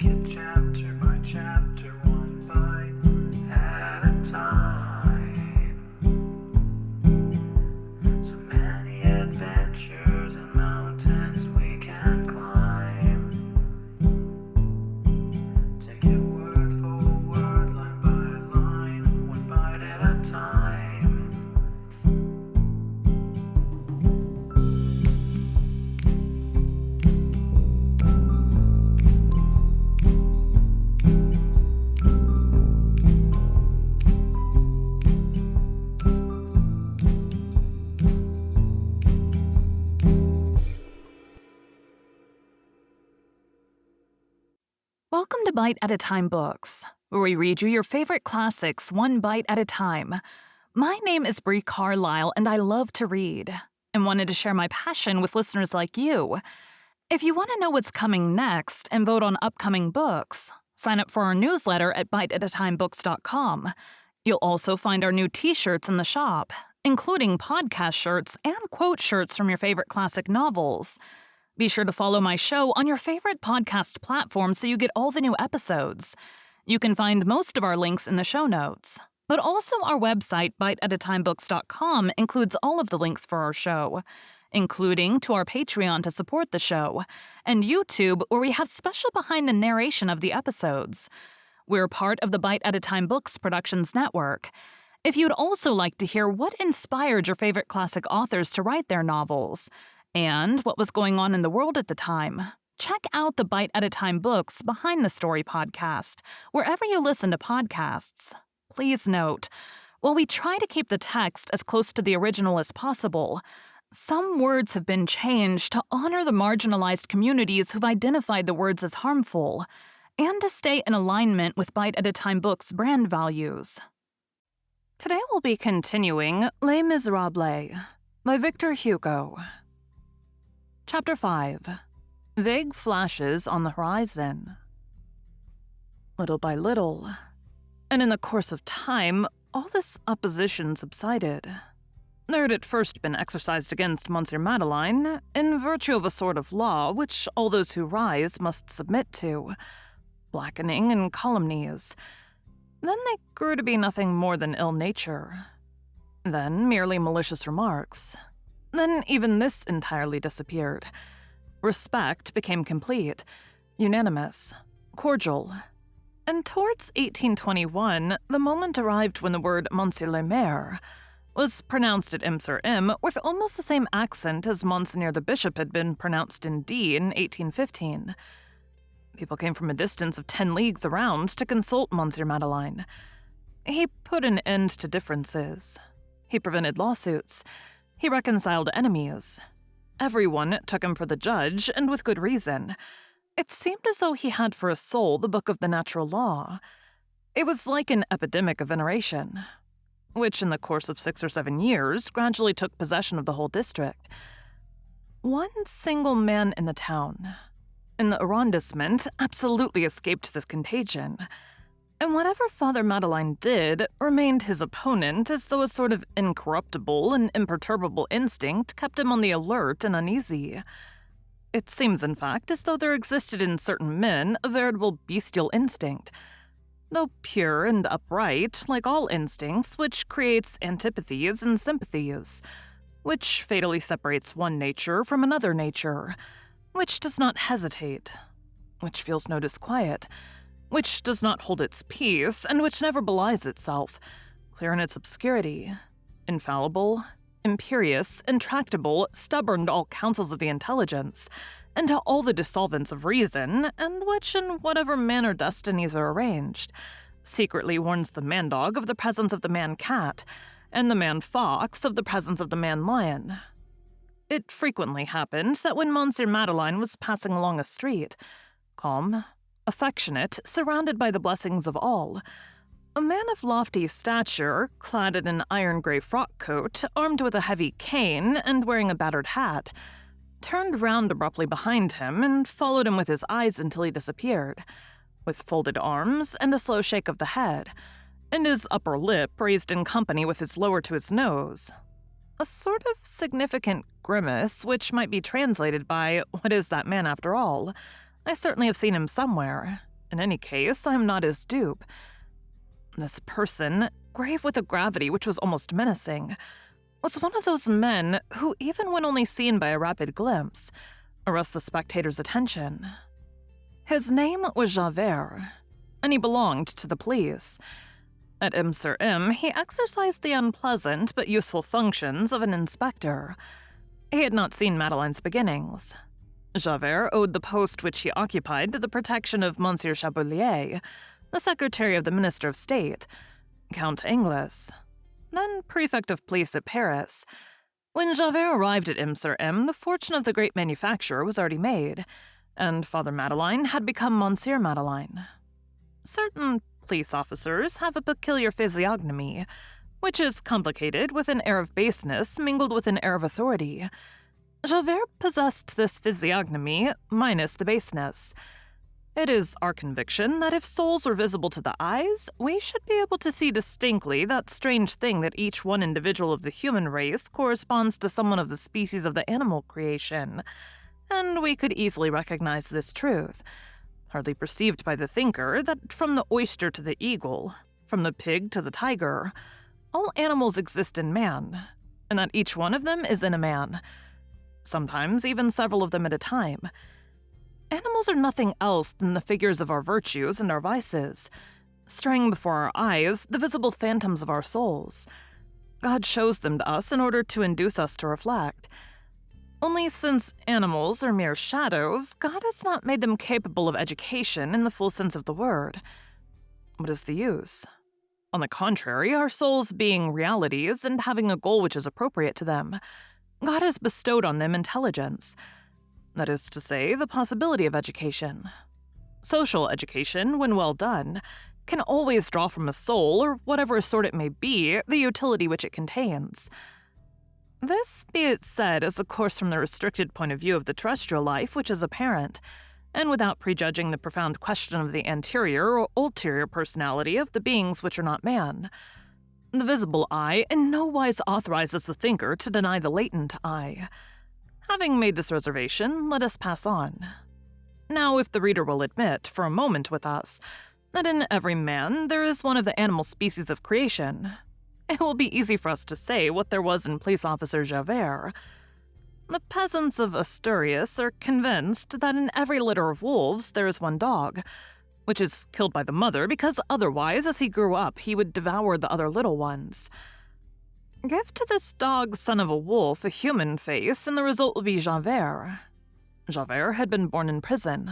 it chapter by chapter, one bite at a time. So many adventures and mountains we can climb. Take it word for word, line by line, one bite at a time. Welcome to Bite at a Time Books, where we read you your favorite classics one bite at a time. My name is Bree Carlile, and I love to read, and wanted to share my passion with listeners like you. If you want to know what's coming next and vote on upcoming books, sign up for our newsletter at biteatatimebooks.com. You'll also find our new t-shirts in the shop, including podcast shirts and quote shirts from your favorite classic novels. Be sure to follow my show on your favorite podcast platform so you get all the new episodes. You can find most of our links in the show notes, but also our website, biteatatimebooks.com, includes all of the links for our show, including to our Patreon to support the show, and YouTube, where we have special behind the narration of the episodes. We're part of the Bite at a Time Books Productions Network. If you'd also like to hear what inspired your favorite classic authors to write their novels, and what was going on in the world at the time, check out the Bite at a Time Books Behind the Story podcast, wherever you listen to podcasts. Please note, while we try to keep the text as close to the original as possible, some words have been changed to honor the marginalized communities who've identified the words as harmful, and to stay in alignment with Bite at a Time Books' brand values. Today we'll be continuing Les Miserables by Victor Hugo. Chapter 5. Vague Flashes on the Horizon. Little by little, and in the course of time, all this opposition subsided. There had at first been exercised against Monsieur Madeleine, in virtue of a sort of law which all those who rise must submit to, blackening and calumnies. Then they grew to be nothing more than ill nature. Then merely malicious remarks. Then even this entirely disappeared. Respect became complete, unanimous, cordial. And towards 1821, the moment arrived when the word Monsieur le Maire was pronounced at M sur M with almost the same accent as Monseigneur the Bishop had been pronounced in D in 1815. People came from a distance of 10 leagues around to consult Monsieur Madeleine. He put an end to differences. He prevented lawsuits. He reconciled enemies. Everyone took him for the judge, and with good reason. It seemed as though he had for a soul the book of the natural law. It was like an epidemic of veneration, which in the course of 6 or 7 years gradually took possession of the whole district. One single man in the town, in the arrondissement, absolutely escaped this contagion. And whatever Father Madeleine did remained his opponent, as though a sort of incorruptible and imperturbable instinct kept him on the alert and uneasy. It seems, in fact, as though there existed in certain men a veritable bestial instinct, though pure and upright, like all instincts, which creates antipathies and sympathies, which fatally separates one nature from another nature, which does not hesitate, which feels no disquiet, which does not hold its peace, and which never belies itself, clear in its obscurity, infallible, imperious, intractable, stubborn to all counsels of the intelligence, and to all the dissolvents of reason, and which, in whatever manner destinies are arranged, secretly warns the man-dog of the presence of the man-cat, and the man-fox of the presence of the man-lion. It frequently happened that when Monsieur Madeleine was passing along a street, calm, affectionate, surrounded by the blessings of all, a man of lofty stature, clad in an iron-gray frock-coat, armed with a heavy cane, and wearing a battered hat, turned round abruptly behind him and followed him with his eyes until he disappeared, with folded arms and a slow shake of the head, and his upper lip raised in company with his lower to his nose. A sort of significant grimace which might be translated by, "What is that man after all? I certainly have seen him somewhere," In any case, I'm not his dupe. This person, grave with a gravity which was almost menacing, was one of those men who, even when only seen by a rapid glimpse, arrest the spectator's attention. His name was Javert, and he belonged to the police. At M, he exercised the unpleasant but useful functions of an inspector. He had not seen Madeleine's beginnings. Javert owed the post which he occupied to the protection of Monsieur Chabouillet, the secretary of the Minister of State, Count Inglis, then prefect of police at Paris. When Javert arrived at M, the fortune of the great manufacturer was already made, and Father Madeleine had become Monsieur Madeleine. Certain police officers have a peculiar physiognomy, which is complicated with an air of baseness mingled with an air of authority. Javert possessed this physiognomy minus the baseness. It is our conviction that if souls were visible to the eyes, we should be able to see distinctly that strange thing that each one individual of the human race corresponds to someone of the species of the animal creation, and we could easily recognize this truth, hardly perceived by the thinker, that from the oyster to the eagle, from the pig to the tiger, all animals exist in man, and that each one of them is in a man, sometimes even several of them at a time. Animals are nothing else than the figures of our virtues and our vices, straying before our eyes, the visible phantoms of our souls. God shows them to us in order to induce us to reflect. Only since animals are mere shadows, God has not made them capable of education in the full sense of the word. What is the use? On the contrary, our souls being realities and having a goal which is appropriate to them, God has bestowed on them intelligence. That is to say, the possibility of education. Social education, when well done, can always draw from a soul, or whatever sort it may be, the utility which it contains. This, be it said, is a course from the restricted point of view of the terrestrial life which is apparent, and without prejudging the profound question of the anterior or ulterior personality of the beings which are not man. The visible eye in no wise authorizes the thinker to deny the latent eye. Having made this reservation, let us pass on. Now, if the reader will admit, for a moment with us, that in every man there is one of the animal species of creation, it will be easy for us to say what there was in police officer Javert. The peasants of Asturias are convinced that in every litter of wolves there is one dog, which is killed by the mother because otherwise, as he grew up, he would devour the other little ones. Give to this dog son of a wolf a human face, and the result will be Javert. Javert had been born in prison,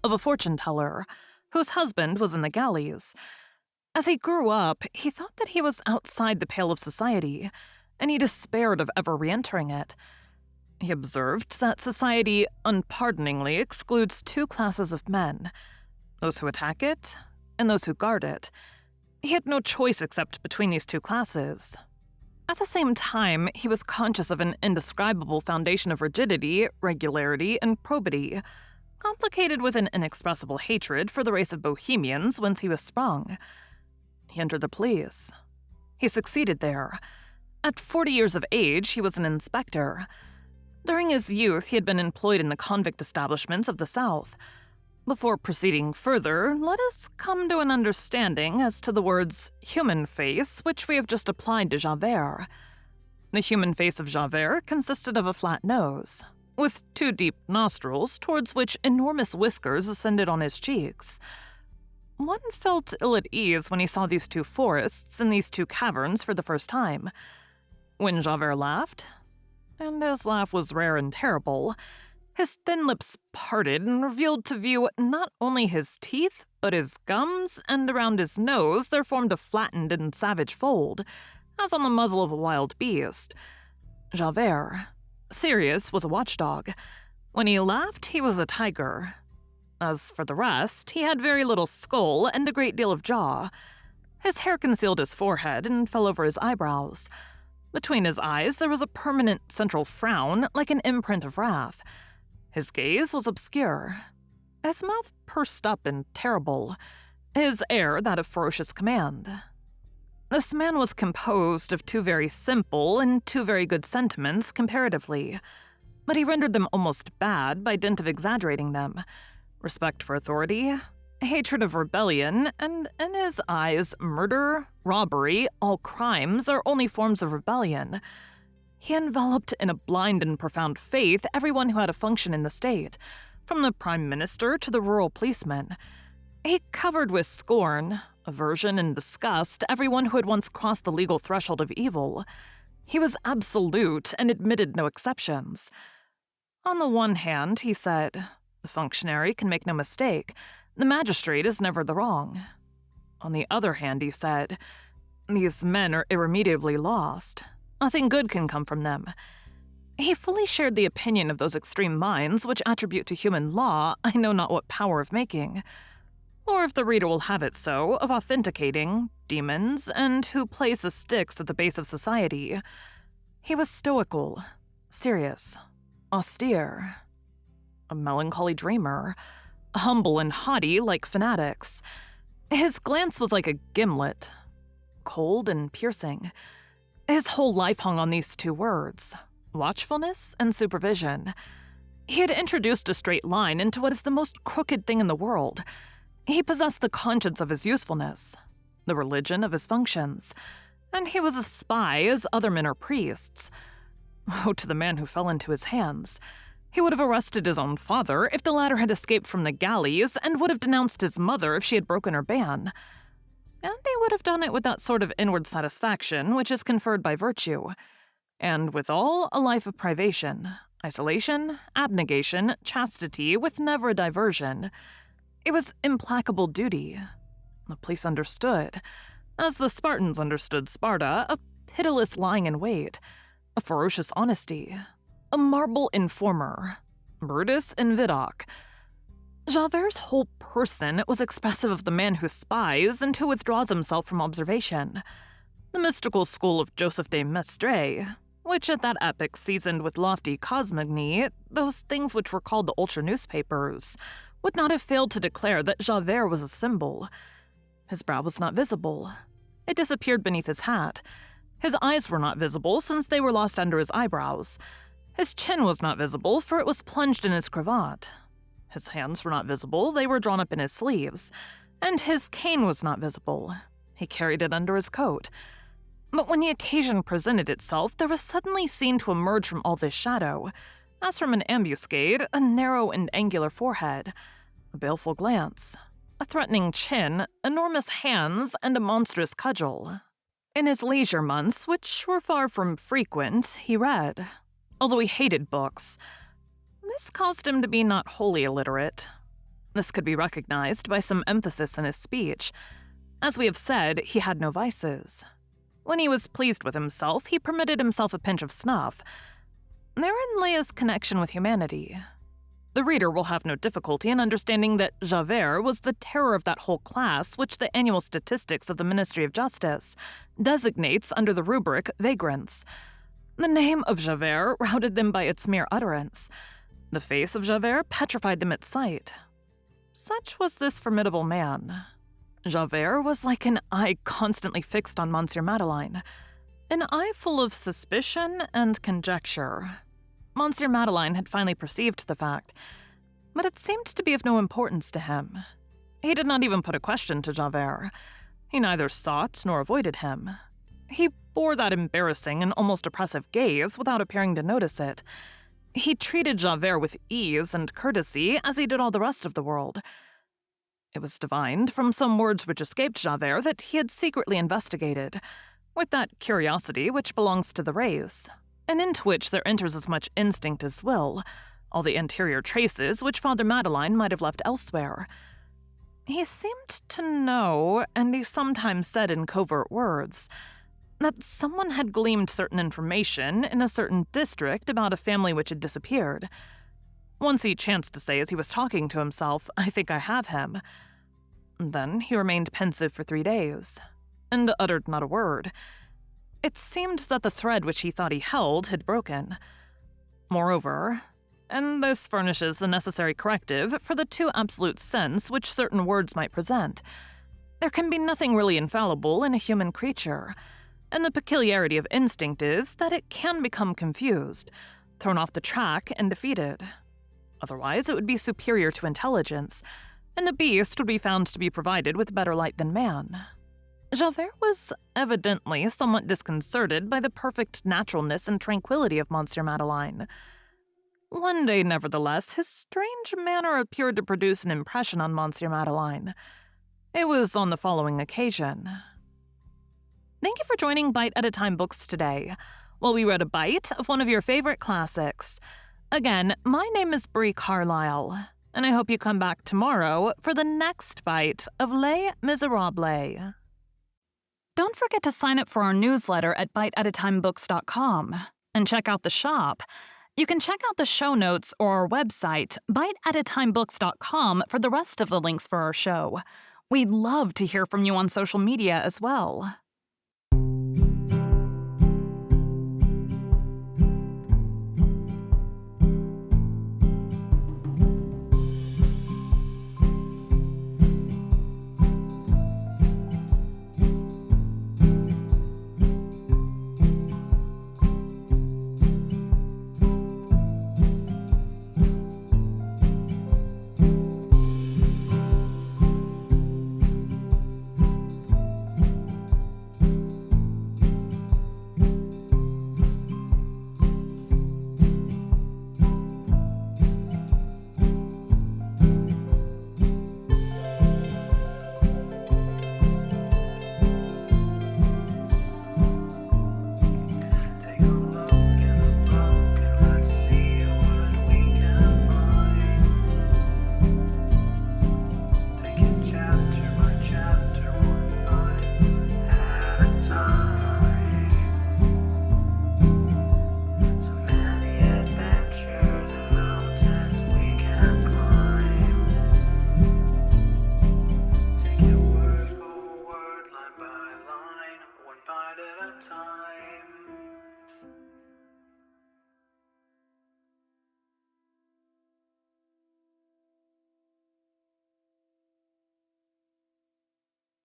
of a fortune-teller, whose husband was in the galleys. As he grew up, he thought that he was outside the pale of society, and he despaired of ever re-entering it. He observed that society unpardoningly excludes two classes of men, those who attack it and those who guard it. He had no choice except between these two classes. At the same time, he was conscious of an indescribable foundation of rigidity, regularity, and probity, complicated with an inexpressible hatred for the race of bohemians whence he was sprung. He entered the police. He succeeded there. At 40 years of age, he was an inspector. During his youth, he had been employed in the convict establishments of the South. Before proceeding further, let us come to an understanding as to the words human face, which we have just applied to Javert. The human face of Javert consisted of a flat nose, with two deep nostrils towards which enormous whiskers ascended on his cheeks. One felt ill at ease when he saw these two forests and these two caverns for the first time. When Javert laughed, and his laugh was rare and terrible, his thin lips parted and revealed to view not only his teeth, but his gums, and around his nose there formed a flattened and savage fold, as on the muzzle of a wild beast. Javert, serious, was a watchdog. When he laughed, he was a tiger. As for the rest, he had very little skull and a great deal of jaw. His hair concealed his forehead and fell over his eyebrows. Between his eyes there was a permanent central frown, like an imprint of wrath. His gaze was obscure, his mouth pursed up and terrible, his air that of ferocious command. This man was composed of two very simple and two very good sentiments comparatively, but he rendered them almost bad by dint of exaggerating them: respect for authority hatred of rebellion, and in his eyes, murder, robbery, all crimes are only forms of rebellion. He enveloped in a blind and profound faith everyone who had a function in the state, from the prime minister to the rural policeman. He covered with scorn, aversion, and disgust everyone who had once crossed the legal threshold of evil. He was absolute and admitted no exceptions. On the one hand, he said, the functionary can make no mistake. The magistrate is never the wrong. On the other hand, he said, these men are irremediably lost. Nothing good can come from them. He fully shared the opinion of those extreme minds which attribute to human law I know not what power of making, or if the reader will have it so, of authenticating demons, and who place the sticks at the base of society. He was stoical, serious, austere, a melancholy dreamer, humble and haughty like fanatics. His glance was like a gimlet, cold and piercing. His whole life hung on these two words, watchfulness and supervision. He had introduced a straight line into what is the most crooked thing in the world. He possessed the conscience of his usefulness, the religion of his functions, and he was a spy as other men are priests. Woe to the man who fell into his hands. He would have arrested his own father if the latter had escaped from the galleys, and would have denounced his mother if she had broken her ban. And he would have done it with that sort of inward satisfaction which is conferred by virtue, and withal a life of privation, isolation, abnegation, chastity, with never a diversion. It was implacable duty. The police understood, as the Spartans understood Sparta, a pitiless lying in wait, a ferocious honesty, a marble informer, Brutus and Vidocq. Javert's whole person was expressive of the man who spies and who withdraws himself from observation. The mystical school of Joseph de Maistre, which at that epoch seasoned with lofty cosmogony those things which were called the ultra newspapers, would not have failed to declare that Javert was a symbol. His brow was not visible. It disappeared beneath his hat. His eyes were not visible, since they were lost under his eyebrows. His chin was not visible, for it was plunged in his cravat. His hands were not visible, they were drawn up in his sleeves. And his cane was not visible. He carried it under his coat. But when the occasion presented itself, there was suddenly seen to emerge from all this shadow, as from an ambuscade, a narrow and angular forehead, a baleful glance, a threatening chin, enormous hands, and a monstrous cudgel. In his leisure months, which were far from frequent, he read, although he hated books. This caused him to be not wholly illiterate. This could be recognized by some emphasis in his speech. As we have said, he had no vices. When he was pleased with himself, he permitted himself a pinch of snuff. Therein lay his connection with humanity. The reader will have no difficulty in understanding that Javert was the terror of that whole class which the annual statistics of the Ministry of Justice designates under the rubric vagrants. The name of Javert routed them by its mere utterance. The face of Javert petrified them at sight. Such was this formidable man. Javert was like an eye constantly fixed on Monsieur Madeleine, an eye full of suspicion and conjecture. Monsieur Madeleine had finally perceived the fact, but it seemed to be of no importance to him. He did not even put a question to Javert. He neither sought nor avoided him. He bore that embarrassing and almost oppressive gaze without appearing to notice it. He treated Javert with ease and courtesy as he did all the rest of the world. It was divined from some words which escaped Javert that he had secretly investigated, with that curiosity which belongs to the race, and into which there enters as much instinct as will, all the anterior traces which Father Madeleine might have left elsewhere. He seemed to know, and he sometimes said in covert words, that someone had gleaned certain information in a certain district about a family which had disappeared. Once he chanced to say as he was talking to himself, "I think I have him." Then he remained pensive for 3 days, and uttered not a word. It seemed that the thread which he thought he held had broken. Moreover, and this furnishes the necessary corrective for the too absolute sense which certain words might present, there can be nothing really infallible in a human creature, and the peculiarity of instinct is that it can become confused, thrown off the track, and defeated. Otherwise, it would be superior to intelligence, and the beast would be found to be provided with better light than man. Javert was evidently somewhat disconcerted by the perfect naturalness and tranquility of Monsieur Madeleine. One day, nevertheless, his strange manner appeared to produce an impression on Monsieur Madeleine. It was on the following occasion. Thank you for joining Bite at a Time Books today, while we read a bite of one of your favorite classics. Again, my name is Bree Carlile, and I hope you come back tomorrow for the next bite of Les Miserables. Don't forget to sign up for our newsletter at biteatatimebooks.com and check out the shop. You can check out the show notes or our website, biteatatimebooks.com, for the rest of the links for our show. We'd love to hear from you on social media as well.